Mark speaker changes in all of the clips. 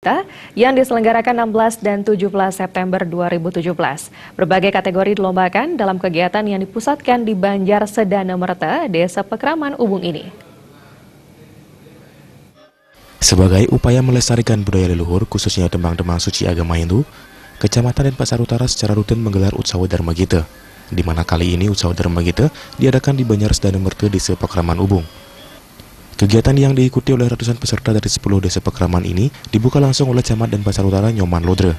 Speaker 1: Magita yang diselenggarakan 16 dan 17 September 2017. Berbagai kategori dilombakan dalam kegiatan yang dipusatkan di Banjar Sedana Merta, Desa Pekraman Ubung ini.
Speaker 2: Sebagai upaya melestarikan budaya leluhur, khususnya tembang-tembang suci agama Hindu, Kecamatan Denpasar Utara secara rutin menggelar Utsawa Dharma Gita, di mana kali ini Utsawa Dharma Gita diadakan di Banjar Sedana Merta, Desa Pekraman Ubung. Kegiatan yang diikuti oleh ratusan peserta dari 10 desa Pekraman ini dibuka langsung oleh Camat Denpasar Utara Nyoman Lodre.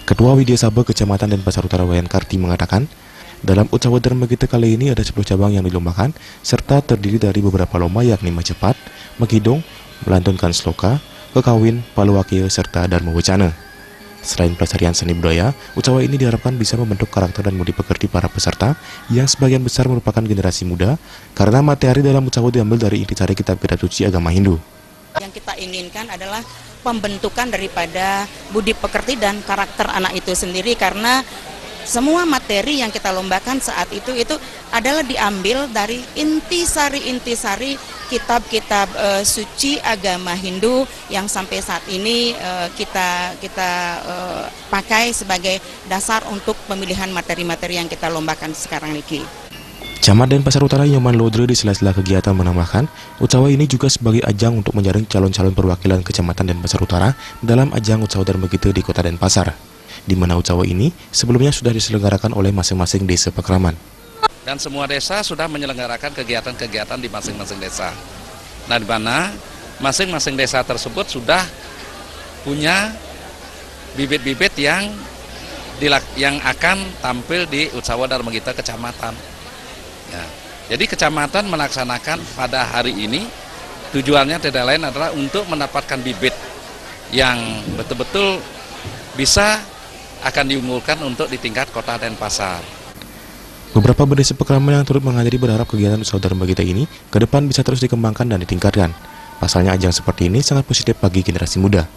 Speaker 2: Ketua Widya Sabha Kecamatan Denpasar Utara Wayan Karti mengatakan, dalam Utsawa Dharma Gita kali ini ada 10 cabang yang dilombakan, serta terdiri dari beberapa lomba yakni Macepat, Megidong, melantunkan sloka, kekawin, paluwakil, serta Dharma Wacana. Selain pelestarian seni budaya, Utsawa ini diharapkan bisa membentuk karakter dan budi pekerti para peserta yang sebagian besar merupakan generasi muda karena materi dalam Utsawa diambil dari intisari kitab-kitab suci agama Hindu.
Speaker 3: Yang kita inginkan adalah pembentukan daripada budi pekerti dan karakter anak itu sendiri, karena semua materi yang kita lombakan saat itu adalah diambil dari intisari kitab-kitab suci agama Hindu yang sampai saat ini kita pakai sebagai dasar untuk pemilihan materi-materi yang kita lombakan sekarang ini.
Speaker 2: Camat Denpasar Utara Nyoman Lodre di sela-sela kegiatan menambahkan, Utsawa ini juga sebagai ajang untuk menjaring calon-calon perwakilan Kecamatan Denpasar Utara dalam ajang Utsawa Dharma Gita di Kota Denpasar, di mana Utsawa ini sebelumnya sudah diselenggarakan oleh masing-masing desa Pekraman.
Speaker 4: Dan semua desa sudah menyelenggarakan kegiatan-kegiatan di masing-masing desa. Nah, di mana masing-masing desa tersebut sudah punya bibit-bibit yang akan tampil di Utsawa Dharma Gita Kecamatan. Ya, jadi kecamatan melaksanakan pada hari ini tujuannya tidak lain adalah untuk mendapatkan bibit yang betul-betul bisa akan diunggulkan untuk di tingkat Kota Denpasar.
Speaker 2: Beberapa desa Pekraman yang turut menghadiri berharap kegiatan Utsawa Dharma Gita ini ke depan bisa terus dikembangkan dan ditingkatkan. Pasalnya ajang seperti ini sangat positif bagi generasi muda.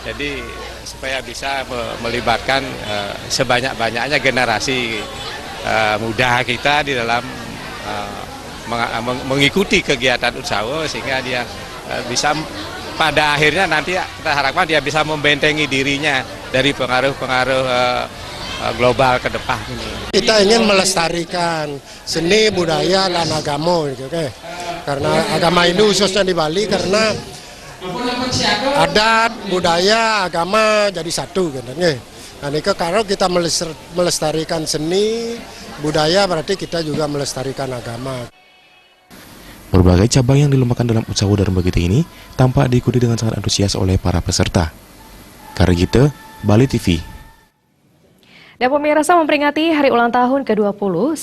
Speaker 5: Jadi supaya bisa melibatkan sebanyak-banyaknya generasi muda kita di dalam mengikuti kegiatan Utsawa, sehingga dia bisa pada akhirnya nanti kita harapkan dia bisa membentengi dirinya dari pengaruh-pengaruh global ke depan ini.
Speaker 6: Kita ingin melestarikan seni, budaya, dan agama, gitu, okay? Karena agama Hindu khususnya di Bali, karena adat, budaya, agama jadi satu, gitu, okay? Nah, kalau kita melestarikan seni, budaya, berarti kita juga melestarikan agama.
Speaker 2: Berbagai cabang yang dilombakan dalam Utsawa Dharma Gita ini tampak diikuti dengan sangat antusias oleh para peserta. Karya Gita, Bali TV.
Speaker 1: Dan pemirsa, memperingati hari ulang tahun ke-20,